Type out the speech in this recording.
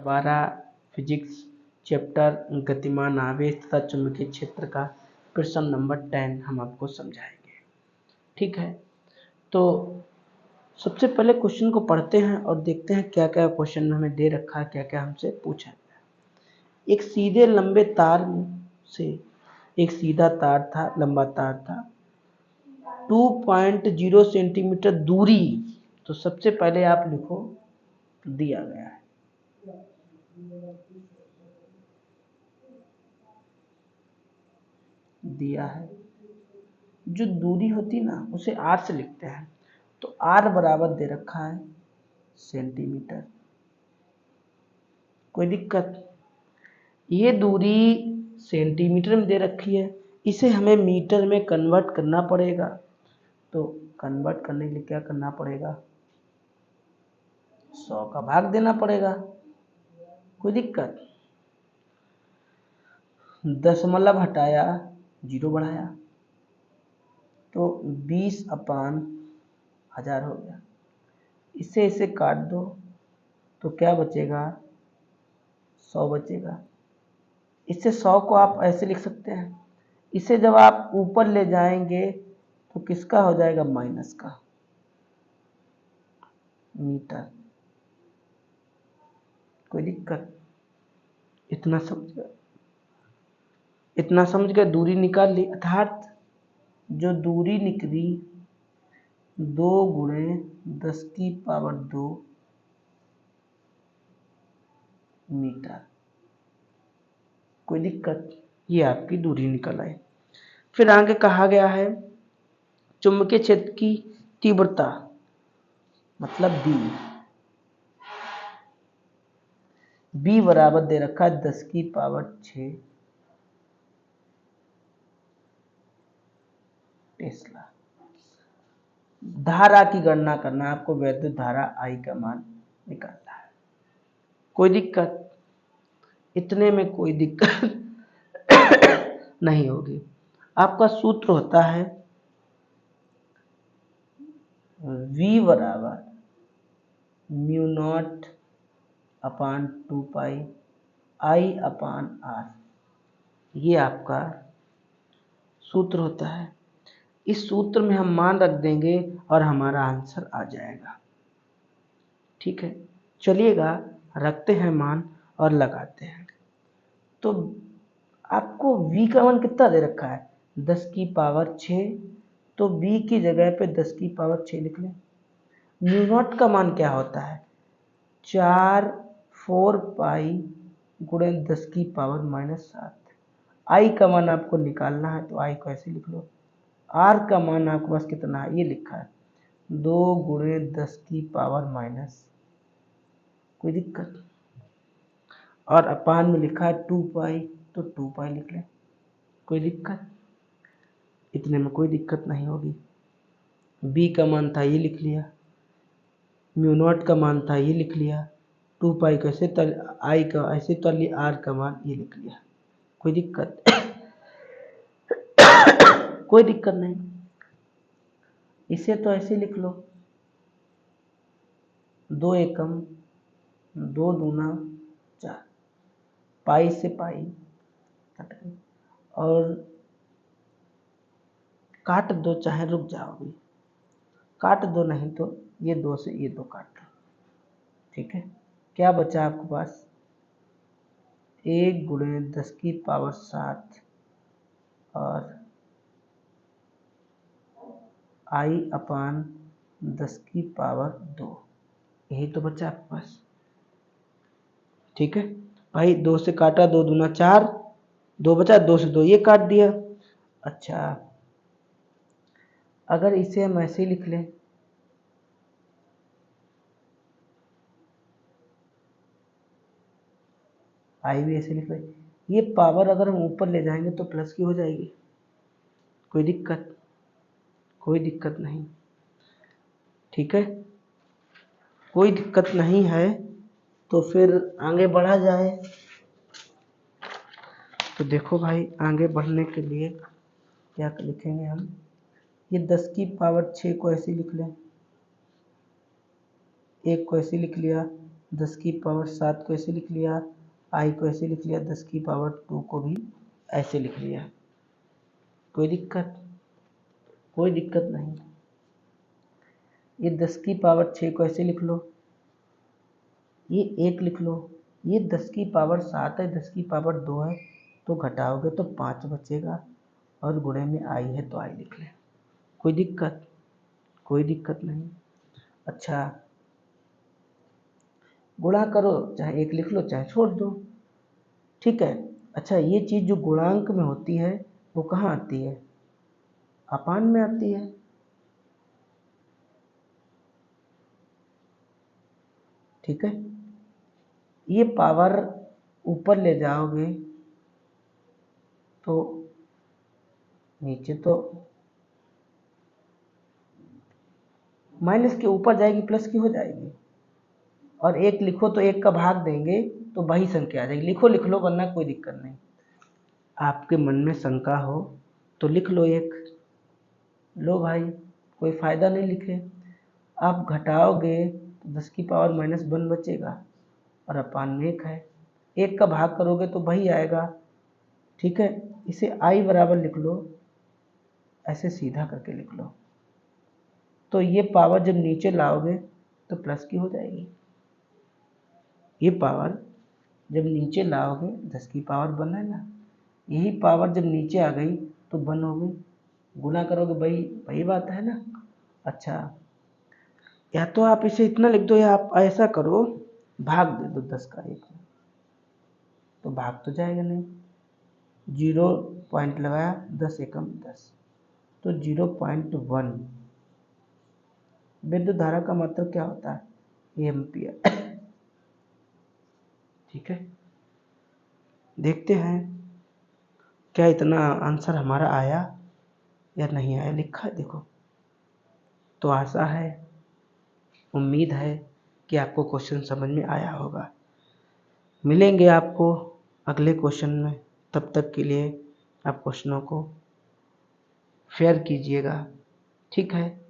12 physics chapter गतिमान आवेश तथा चुंबकीय क्षेत्र का प्रश्न नंबर 10 हम आपको समझाएंगे। ठीक है, तो सबसे पहले क्वेश्चन को पढ़ते हैं और देखते हैं क्या क्या क्वेश्चन में हमें दे रखा है, क्या क्या हमसे पूछा गया। एक सीधे लंबे तार से एक सीधा तार था, लंबा तार था, 2.0 सेंटीमीटर दूरी। तो सबसे पहले आप लिखो, दिया गया है जो दूरी होती है ना उसे r से लिखते हैं। तो r बराबर दे रखा है सेंटीमीटर, कोई दिक्कत? ये दूरी सेंटीमीटर में दे रखी है, इसे हमें मीटर में कन्वर्ट करना पड़ेगा। तो कन्वर्ट करने के लिए क्या करना पड़ेगा? 100 का भाग देना पड़ेगा, कोई दिक्कत? दशमलव हटाया, 0 बढ़ाया, तो 20/1000 हो गया। इसे काट दो तो क्या बचेगा? 100 बचेगा। इससे 100 को आप ऐसे लिख सकते हैं, इसे जब आप ऊपर ले जाएंगे तो किसका हो जाएगा? माइनस का, मीटर। कोई दिक्कत? इतना समझ गए? दूरी निकाल ली, अर्थात जो दूरी निकली 2 × 10⁻²मीटर। कोई दिक्कत? ये आपकी दूरी निकल आई। फिर आगे कहा गया है चुंबकीय क्षेत्र की तीव्रता, मतलब B बराबर दे रखा है 10⁶ टेस्ला। धारा की गणना करना, आपको वैद्युत धारा I का मान निकालना है। कोई दिक्कत? इतने में कोई दिक्कत नहीं होगी। आपका सूत्र होता है V बराबर μ0/2πI/R। ये आपका सूत्र होता है। इस सूत्र में हम मान रख देंगे और हमारा आंसर आ जाएगा। ठीक है, चलिएगा रखते हैं मान और लगाते हैं। तो आपको V का मान कितना दे रखा है? 10⁶। तो B की जगह पे 10⁶ लिख लें। μ0 का मान क्या होता है? 4π × 10⁻⁷। I का मान आपको निकालना है, तो I को ऐसे लिख लो। R का मान आपके पास कितना है? ये लिखा है 2 × 10⁻⁻। कोई दिक्कत? और अपान में लिखा है 2π, तो 2π लिख लें। कोई दिक्कत? इतने में कोई दिक्कत नहीं होगी। B का मान था, ये लिख लिया। μ0 का मान था, ये लिख लिया। 2π कैसे तल, I का ऐसे तल लिया, R का मान ये लिख लिया। कोई दिक्कत? कोई दिक्कत नहीं। इसे तो ऐसे लिख लो, 2 एकम 2 दूना 4, पाई से पाई कट गई, और काट दो, चाहे रुक जाओ भी, काट दो, नहीं तो ये 2 से ये 2 काट दो। ठीक है, क्या बचा आपके पास? 1 × 10⁻⁷ और I/10⁻²। यही तो बचा आपके पास। ठीक है भाई, 2 से काटा, 2 दूना 4, 2 बचा, 2 से 2 ये काट दिया। अच्छा, अगर इसे हम ऐसे लिख लें, I भी ऐसे लिख लें, ये पावर अगर हम ऊपर ले जाएंगे तो प्लस की हो जाएगी। कोई दिक्कत? कोई दिक्कत नहीं। ठीक है, कोई दिक्कत नहीं है। तो फिर आगे बढ़ा जाए। तो देखो भाई, आगे बढ़ने के लिए क्या लिखेंगे हम? ये 10⁻⁶ को ऐसे लिख लें, 1 को ऐसे लिख लिया, 10 की पावर 7 को ऐसे लिख लिया, आई को ऐसे लिख लिया, 10 की पावर 2 को भी ऐसे लिख लिया। कोई दिक्कत? कोई दिक्कत नहीं। ये 10 की पावर 6 को ऐसे लिख लो, ये 1 लिख लो। ये 10 की पावर 7 है, 10 की पावर 2 है, तो घटाओगे तो 5 बचेगा, और गुणे में आई है तो आई लिख लें। कोई दिक्कत? कोई दिक्कत नहीं। अच्छा, गुणा करो, चाहे 1 लिख लो चाहे छोड़ दो, ठीक है। अच्छा, ये चीज़ जो गुणांक में होती है वो कहाँ आती है? अपान में आती है। ठीक है, ये पावर ऊपर ले जाओगे तो नीचे तो माइनस के ऊपर जाएगी, प्लस की हो जाएगी। और 1 लिखो तो 1 का भाग देंगे तो वही संख्या आ जाएगी। लिख लो, वरना कोई दिक्कत नहीं। आपके मन में शंका हो तो लिख लो 1। लो भाई, कोई फ़ायदा नहीं लिखे। आप घटाओगे तो 10 की पावर -1 बचेगा, और अपान में 1 है। 1 का भाग करोगे तो वही आएगा। ठीक है, इसे आई बराबर लिख लो, ऐसे सीधा करके लिख लो। तो ये पावर जब नीचे लाओगे तो प्लस की हो जाएगी। ये पावर जब नीचे लाओगे 10 की पावर 1 है ना, यही पावर जब नीचे आ गई तो 1 हो गई। गुना करोगे वही बात है ना। अच्छा, या तो आप इसे इतना लिख दो, या आप ऐसा करो, भाग दे दो 10 का 1 में, तो भाग तो जाएगा नहीं। 0 पॉइंट लगाया, 10 एकम 10, तो 0.1। विद्युत धारा का मतलब क्या होता है? एम्पियर। ठीक है, देखते हैं क्या इतना आंसर हमारा आया या नहीं आया। लिखा है देखो। तो आशा है, उम्मीद है कि आपको क्वेश्चन समझ में आया होगा। मिलेंगे आपको अगले क्वेश्चन में, तब तक के लिए आप क्वेश्चनों को फेयर कीजिएगा। ठीक है।